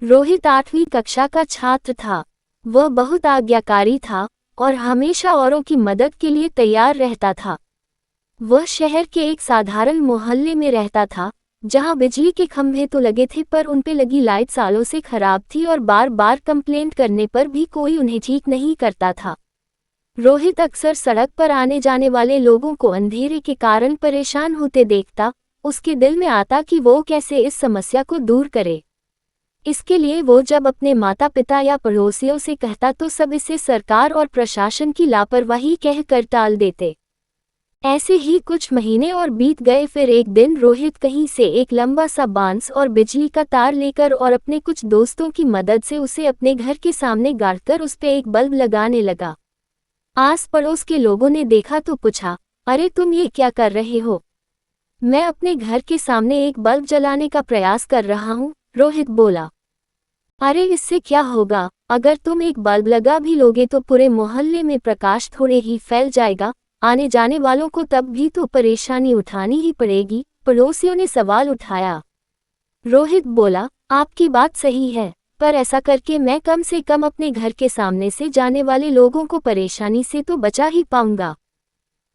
रोहित 8वीं कक्षा का छात्र था। वह बहुत आज्ञाकारी था और हमेशा औरों की मदद के लिए तैयार रहता था। वह शहर के एक साधारण मोहल्ले में रहता था, जहां बिजली के खंभे तो लगे थे पर उनपे लगी लाइट सालों से खराब थी और बार बार कंप्लेंट करने पर भी कोई उन्हें ठीक नहीं करता था। रोहित अक्सर सड़क पर आने जाने वाले लोगों को अंधेरे के कारण परेशान होते देखता। उसके दिल में आता कि वो कैसे इस समस्या को दूर करे। इसके लिए वो जब अपने माता पिता या पड़ोसियों से कहता तो सब इसे सरकार और प्रशासन की लापरवाही कहकर टाल देते। ऐसे ही कुछ महीने और बीत गए। फिर एक दिन रोहित कहीं से एक लंबा सा बांस और बिजली का तार लेकर और अपने कुछ दोस्तों की मदद से उसे अपने घर के सामने गाड़कर उस पे एक बल्ब लगाने लगा। आस पड़ोस के लोगों ने देखा तो पूछा, अरे तुम ये क्या कर रहे हो? मैं अपने घर के सामने एक बल्ब जलाने का प्रयास कर रहा हूँ, रोहित बोला। अरे इससे क्या होगा, अगर तुम एक बल्ब लगा भी लोगे तो पूरे मोहल्ले में प्रकाश थोड़े ही फैल जाएगा, आने जाने वालों को तब भी तो परेशानी उठानी ही पड़ेगी, पड़ोसियों ने सवाल उठाया। रोहित बोला, आपकी बात सही है, पर ऐसा करके मैं कम से कम अपने घर के सामने से जाने वाले लोगों को परेशानी से तो बचा ही पाऊंगा।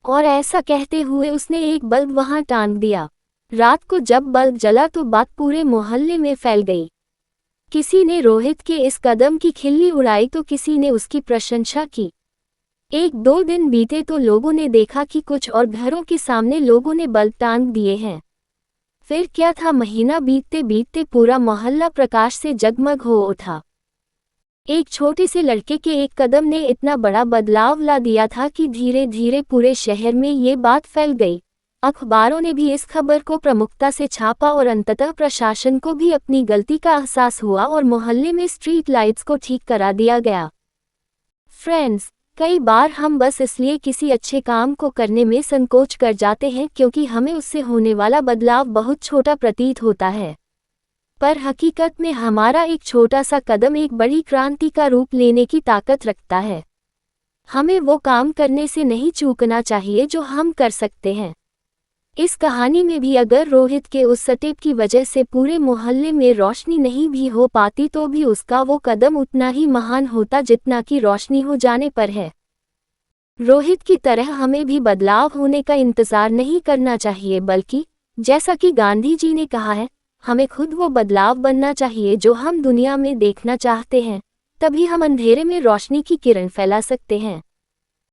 और ऐसा कहते हुए उसने एक बल्ब वहां टांग दिया। रात को जब बल्ब जला तो बात पूरे मोहल्ले में फैल गई। किसी ने रोहित के इस कदम की खिल्ली उड़ाई तो किसी ने उसकी प्रशंसा की। एक दो दिन बीते तो लोगों ने देखा कि कुछ और घरों के सामने लोगों ने बल्ब टांग दिए हैं। फिर क्या था, महीना बीतते बीतते पूरा मोहल्ला प्रकाश से जगमग हो उठा। एक छोटे से लड़के के एक कदम ने इतना बड़ा बदलाव ला दिया था कि धीरे धीरे पूरे शहर में ये बात फैल गई। अखबारों ने भी इस खबर को प्रमुखता से छापा और अंततः प्रशासन को भी अपनी गलती का एहसास हुआ और मोहल्ले में स्ट्रीट लाइट्स को ठीक करा दिया गया। फ्रेंड्स, कई बार हम बस इसलिए किसी अच्छे काम को करने में संकोच कर जाते हैं क्योंकि हमें उससे होने वाला बदलाव बहुत छोटा प्रतीत होता है। पर हकीकत में हमारा एक छोटा सा कदम एक बड़ी क्रांति का रूप लेने की ताकत रखता है। हमें वो काम करने से नहीं चूकना चाहिए जो हम कर सकते हैं। इस कहानी में भी अगर रोहित के उस स्टेप की वजह से पूरे मोहल्ले में रोशनी नहीं भी हो पाती तो भी उसका वो कदम उतना ही महान होता जितना कि रोशनी हो जाने पर है। रोहित की तरह हमें भी बदलाव होने का इंतजार नहीं करना चाहिए, बल्कि जैसा कि गांधी जी ने कहा है, हमें खुद वो बदलाव बनना चाहिए जो हम दुनिया में देखना चाहते हैं। तभी हम अंधेरे में रोशनी की किरण फैला सकते हैं।